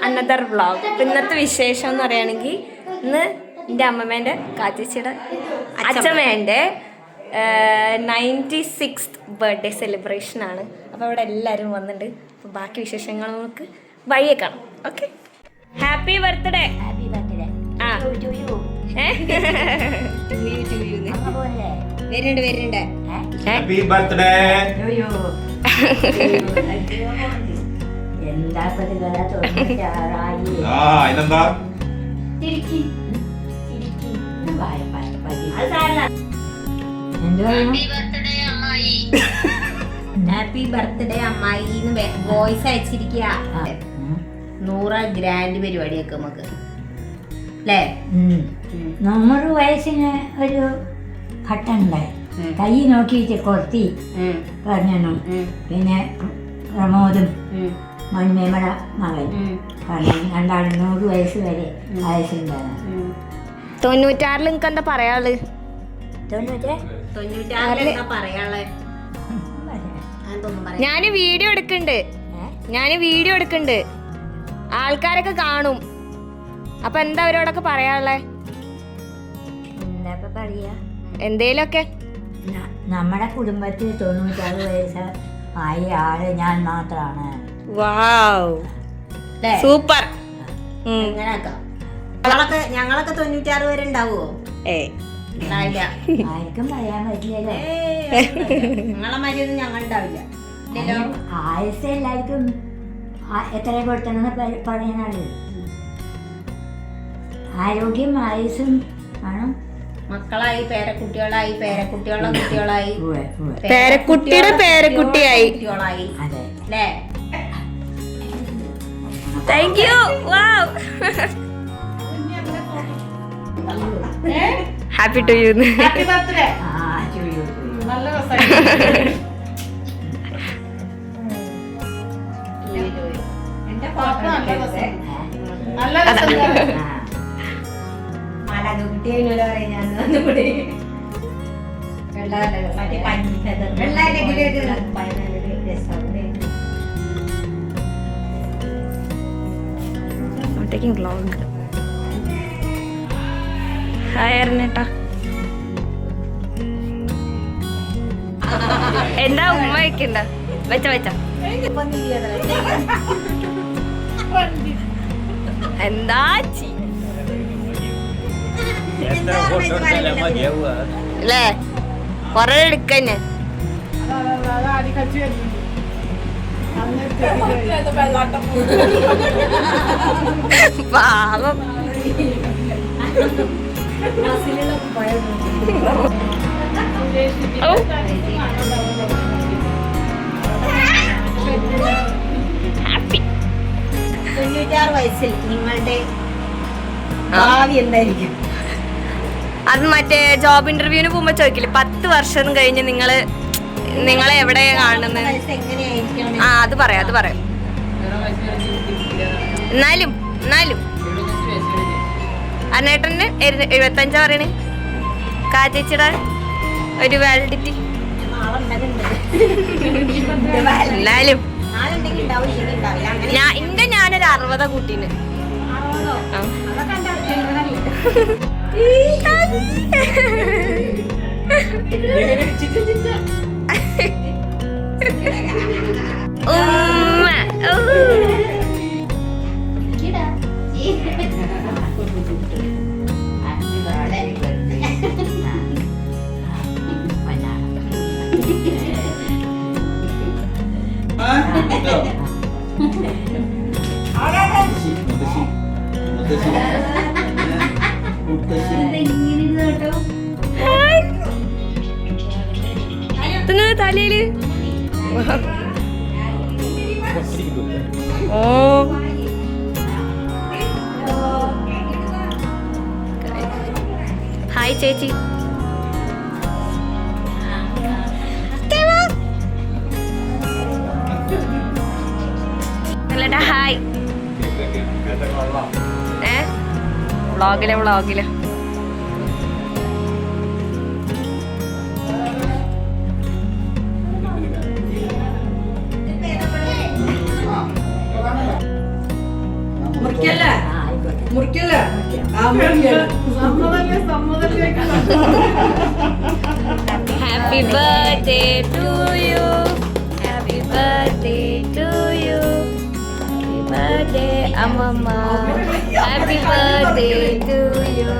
Another vlog. ഇന്നത്തെ വിശേഷം എന്ന് പറയുകയാണെങ്കിൽ ഇന്ന് എൻ്റെ അമ്മമ്മേൻ്റെ കാച്ചേച്ചിയുടെ അച്ഛമ്മേൻ്റെ 96th ബർത്ത്ഡേ സെലിബ്രേഷനാണ്. അപ്പോൾ അവിടെ എല്ലാവരും വന്നിട്ടുണ്ട്. അപ്പോൾ ബാക്കി വിശേഷങ്ങൾ നമുക്ക് വഴിയെ കാണാം. Okay, happy birthday. ആ വരുന്നുണ്ട്. Happy birthday. ഇതെന്താ ഹാപ്പി ബർത്ത്ഡേ അമ്മായി വോയിസ് അയച്ചിരിക്കുക. 100 ഗ്രാൻഡ് പരിപാടിയൊക്കെ നമുക്ക് അല്ലേ? 100 വയസ്സിന് ഒരു ഘട്ടമുണ്ടായി. കൈ നോക്കിയിട്ട് കൊർത്തി പറഞ്ഞു. പിന്നെ പ്രമോദും മണിമേമയുടെ മകൻ പറഞ്ഞു. രണ്ടാളും 100 വയസ്സ് വരെ വയസ്സുണ്ടായിരുന്നു. 96 നിങ്ങൾക്ക് എന്താ പറയാള്? 96 എന്താ പറയാളെ? ഞാന് വീഡിയോ എടുക്കണ്ട്. ആൾക്കാരൊക്കെ കാണും. അപ്പൊ എന്താ അവരോടൊക്കെ പറയാനുള്ളേ? എന്താ പറയാ, എന്തേലൊക്കെ. നമ്മുടെ കുടുംബത്തിൽ 96 വയസ്സ് ആയ ആള് ഞാൻ മാത്രമാണ്. സൂപ്പർ. ഞങ്ങളൊക്കെ 96 വരെ ഉണ്ടാവുമോ? ഉണ്ടാവില്ല. ആർക്കും പറയാൻ പറ്റില്ലല്ലോ. നിങ്ങളെ മാതിരിയൊന്നും ഞങ്ങൾ ഉണ്ടാവില്ല. ആയുസ് എല്ലാവർക്കും എത്ര കൊടുത്തണമെന്ന് പറയാനാണ്. ആരോഗ്യം ആയുസും ആണ്. മക്കളായി, പേരക്കുട്ടികളായി, പേരക്കുട്ടികളുടെ കുട്ടികളായി, പേരക്കുട്ടിയുടെ പേരക്കുട്ടിയായി. കുട്ടികളായി. അതെ അല്ലേ? Thank you. Happy to you. Happy birthday. നല്ല രസമായി. എന്റെ പാപ്പ നല്ല രസം. നല്ല രസം. എന്താ ഉമ്മ വെക്കണ്ട? വെച്ച എന്താ അല്ലേ? കൊറേ എടുക്കന്നെ. പാവം. ഹാപ്പി. 96 വയസ്സിൽ നിങ്ങളുടെ ഭാവി എന്തായിരിക്കും? അത് മറ്റേ ജോബ് ഇന്റർവ്യൂവിന് പോകുമ്പോ ചോദിക്കില്ലേ, 10 വർഷം കഴിഞ്ഞ് നിങ്ങളെ എവിടെ കാണുന്നത്? ആ, അത് പറയാം. എന്നാലും അന്നേട്ടന് 75 പറയണേ. കാച്ചേച്ചിടാൻ ഒരു വാലിഡിറ്റി. എന്നാലും ഞാനൊരു 60 കൂട്ടീന്. തലയില് ഹായ് ചേച്ചി. ഹായ്. വ്ളോഗില് മുറിക്കല്ലേ ആ, ആയിക്കോട്ടെ. മുറിക്കല്ലേ സമ്മതല്ലേ happy birthday to you, happy birthday to you, happy birthday അമ്മമ്മ, happy birthday to you.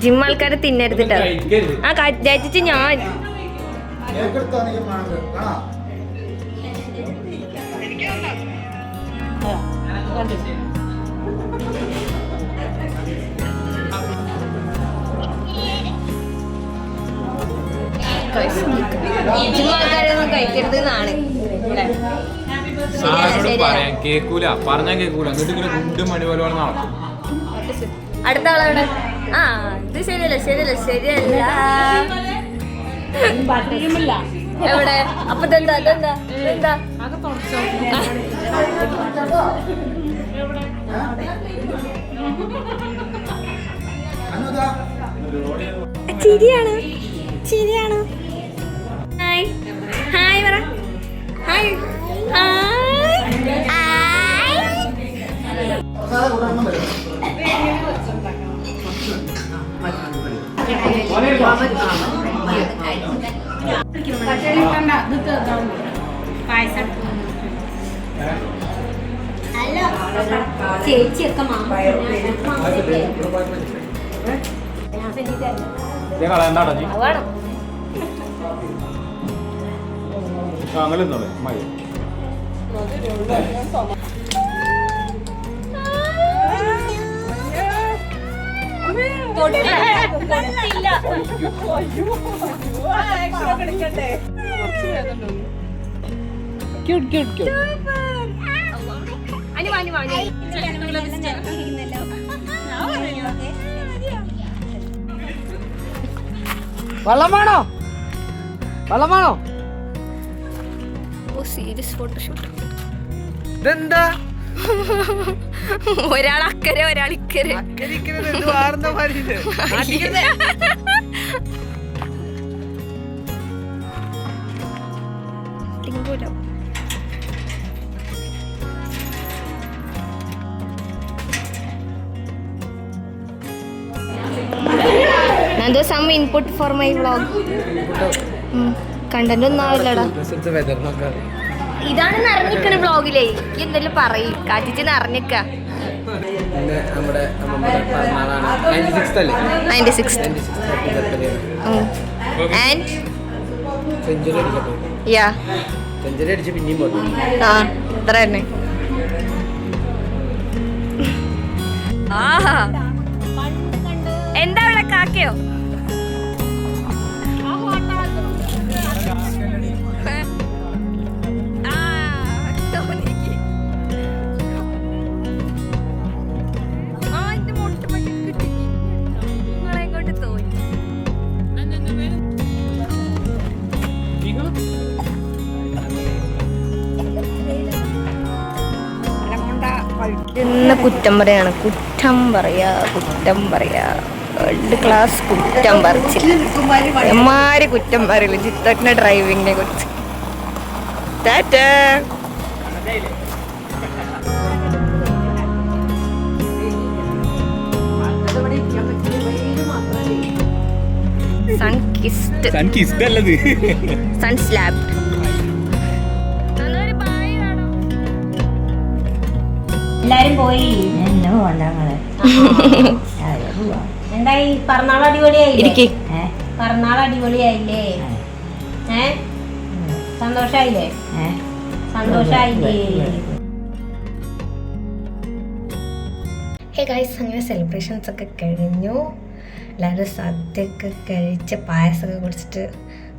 Gym ആൾക്കാരെ തിന്നരുതിട്ടോ. ആ കഴിച്ചിട്ട് ഞാൻ ജിം ആൾക്കാരൊന്നും കഴിക്കരുത് എന്നാണ്. പറയാൻ കേക്കൂല, പറഞ്ഞാ കേക്കൂല, എന്നിട്ട് ഇങ്ങനെ ഗുണ്ട് മണി പോലെ നടക്കും. അടുത്ത ആളവിടെ. ആ ഇത് ശരിയല്ല ശരിയല്ല ശരിയല്ല. എവിടെ അപ്പൊ ഇതെന്താ ഇതെന്താ ഇതെന്താ? ചിരിയാണ് ചിരിയാണ്. ഹായ് ഹായ് പറ. Hi hi hi. ചേച്ചിയൊക്കെ വേണം. വെള്ളമാണോ വെള്ളമാണോ? Serious photoshoot. ഇതെന്താ? ഒരാൾ അക്കരെ ഒരാൾ ഇക്കരെ. Nando some input for my vlog. Content ഒന്നും ആവില്ലടാ. ഇതാണ് നിറഞ്ഞിക്കണ വ്ളോഗിലേ. എന്തെങ്കിലും പറയും കാറ്റിച്ച് നിറഞ്ഞിക്ക. 96th. And yeah. സെഞ്ചുറി അടിച്ച് പിന്നെയും പോയി. ആ അത്ര തന്നെ. ആഹാ എന്താ ഇവിടെ കാക്കയോ? ഇന്ന് കുറ്റം പറയാണ്. കുറ്റം പറയാ ക്ലാസ് കുറ്റം പറിച്ചില്ല. എമ്മാരി കുറ്റം പറയില്ല ജിത്തേട്ടൻ്റെ ഡ്രൈവിങ്ങിനെ കുറിച്ച്. ടാറ്റാ. സൺകിസ്ഡ് അല്ലത്, സൺ സ്ലാബ്ഡ്. എല്ലാരും പോയി എന്നോ കൊണ്ടങ്ങള് എന്തായി പിറന്നാൾ അടിപൊളിയായില്ലേ? ഇരിക്ക്. പിറന്നാൾ അടിപൊളിയായില്ലേ? സന്തോഷായില്ലേ? സന്തോഷായില്ലേ? ഹേ ഗൈസ്, അങ്ങനെ സെലിബ്രേഷൻസ് ഒക്കെ കഴിഞ്ഞു. എല്ലാവരും സദ്യയൊക്കെ കഴിച്ച് പായസമൊക്കെ കുടിച്ചിട്ട്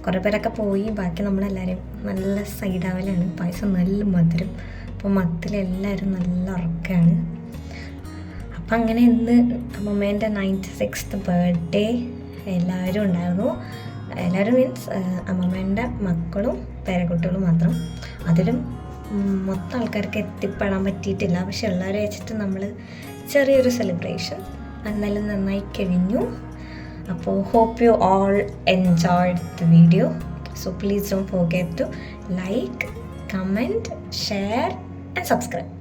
കുറേ പേരൊക്കെ പോയി. ബാക്കി നമ്മളെല്ലാവരും നല്ല സൈഡാവലാണ്. പായസം നല്ല മധുരം. അപ്പോൾ മധുരമെല്ലാവരും നല്ല ഉറക്കമാണ്. അപ്പം അങ്ങനെ ഇന്ന് അമ്മമ്മേൻ്റെ 96th ബർത്ത്ഡേ എല്ലാവരും ഉണ്ടായിരുന്നു. എല്ലാവരും മീൻസ് അമ്മമ്മേൻ്റെ മക്കളും പേരക്കുട്ടികളും മാത്രം. അതിലും മൊത്തം ആൾക്കാർക്ക് എത്തിപ്പെടാൻ പറ്റിയിട്ടില്ല. പക്ഷെ എല്ലാവരും വെച്ചിട്ട് നമ്മൾ ചെറിയൊരു സെലിബ്രേഷൻ എന്നാലും നന്നായി കഴിഞ്ഞു. അപ്പോൾ hope you all enjoyed the video. So please don't forget to like, comment, share and subscribe.